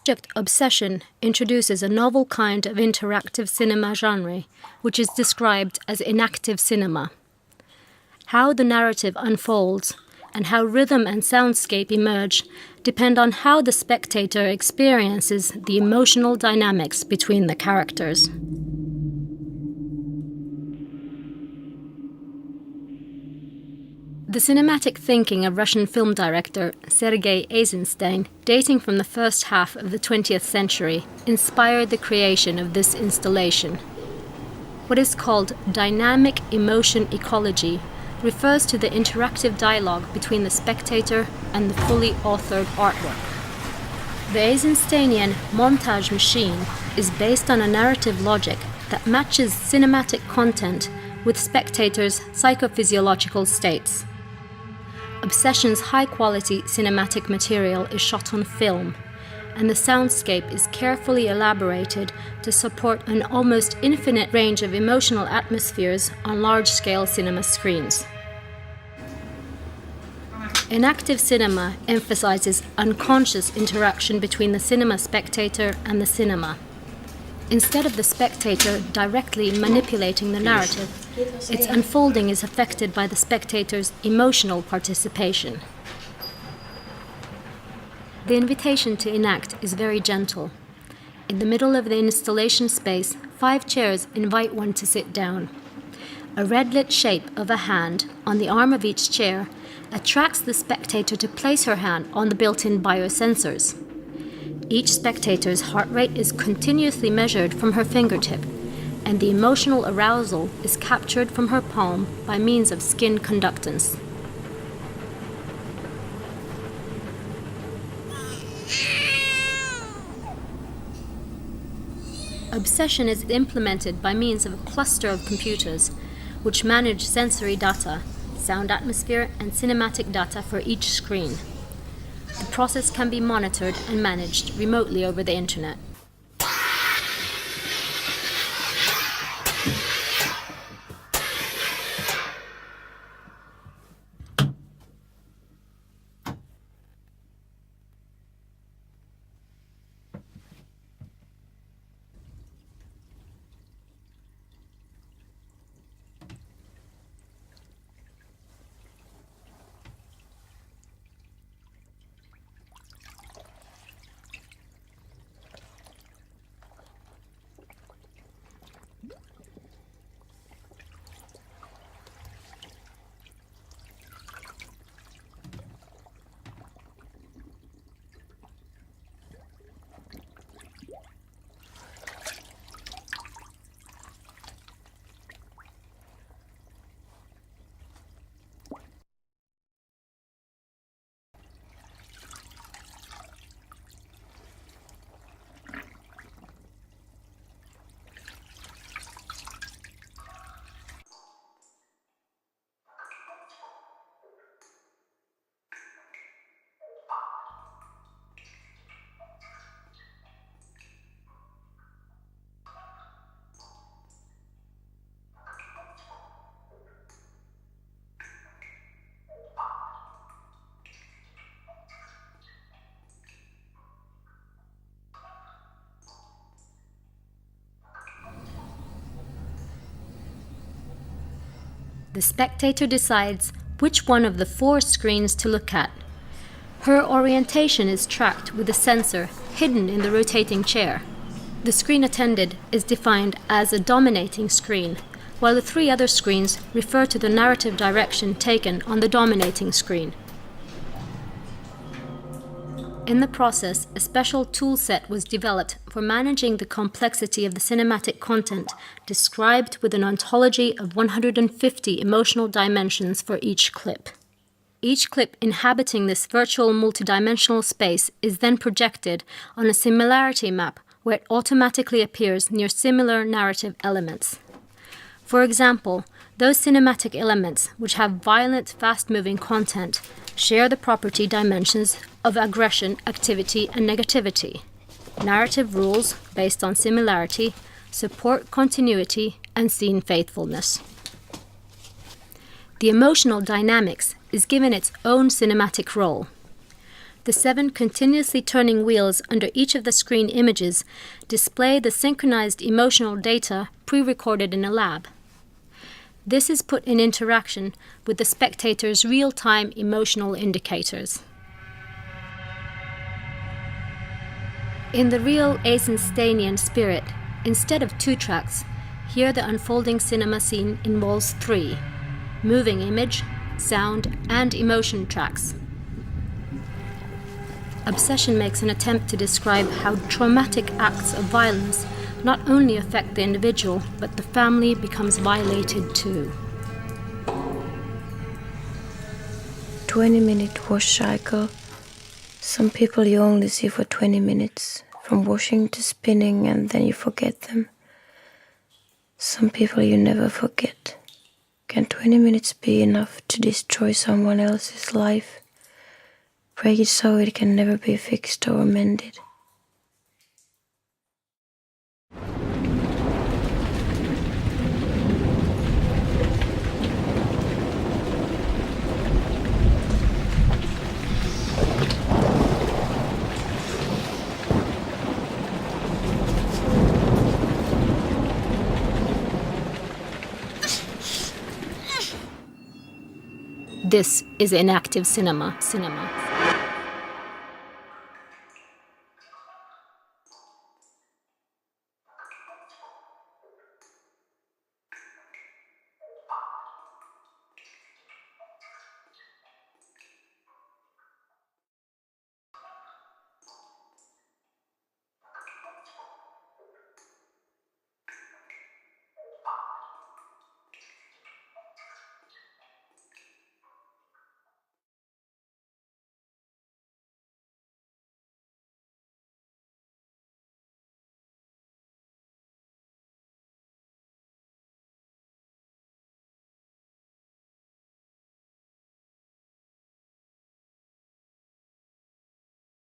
Project Obsession introduces a novel kind of interactive cinema genre, which is described as inactive cinema. How the narrative unfolds and how rhythm and soundscape emerge depend on how the spectator experiences the emotional dynamics between the characters. The cinematic thinking of Russian film director Sergei Eisenstein, dating from the first half of the 20th century, inspired the creation of this installation. What is called dynamic emotion ecology refers to the interactive dialogue between the spectator and the fully authored artwork. The Eisensteinian montage machine is based on a narrative logic that matches cinematic content with spectators' psychophysiological states. Obsession's high-quality cinematic material is shot on film, and the soundscape is carefully elaborated to support an almost infinite range of emotional atmospheres on large-scale cinema screens. Inactive cinema emphasizes unconscious interaction between the cinema spectator and the cinema. Instead of the spectator directly manipulating the narrative, its unfolding is affected by the spectator's emotional participation. The invitation to enact is very gentle. In the middle of the installation space, 5 chairs invite one to sit down. A red-lit shape of a hand on the arm of each chair attracts the spectator to place her hand on the built-in biosensors. Each spectator's heart rate is continuously measured from her fingertip, and the emotional arousal is captured from her palm by means of skin conductance. Obsession is implemented by means of a cluster of computers, which manage sensory data, sound atmosphere, and cinematic data for each screen. The process can be monitored and managed remotely over the internet. The spectator decides which one of the 4 screens to look at. Her orientation is tracked with a sensor hidden in the rotating chair. The screen attended is defined as a dominating screen, while the 3 other screens refer to the narrative direction taken on the dominating screen. In the process, a special toolset was developed for managing the complexity of the cinematic content, described with an ontology of 150 emotional dimensions for each clip. Each clip inhabiting this virtual multidimensional space is then projected on a similarity map where it automatically appears near similar narrative elements. For example, those cinematic elements which have violent, fast-moving content share the property dimensions of aggression, activity, and negativity. Narrative rules, based on similarity, support continuity and scene faithfulness. The emotional dynamics is given its own cinematic role. The 7 continuously turning wheels under each of the screen images display the synchronized emotional data pre-recorded in a lab. This is put in interaction with the spectator's real-time emotional indicators. In the real Eisensteinian spirit, instead of 2 tracks, here the unfolding cinema scene involves 3, moving image, sound, and emotion tracks. Obsession makes an attempt to describe how traumatic acts of violence not only affect the individual, but the family becomes violated too. 20-minute wash cycle. Some people you only see for 20 minutes, from washing to spinning, and then you forget them. Some people you never forget. Can 20 minutes be enough to destroy someone else's life? Break it so it can never be fixed or mended. This is inactive cinema.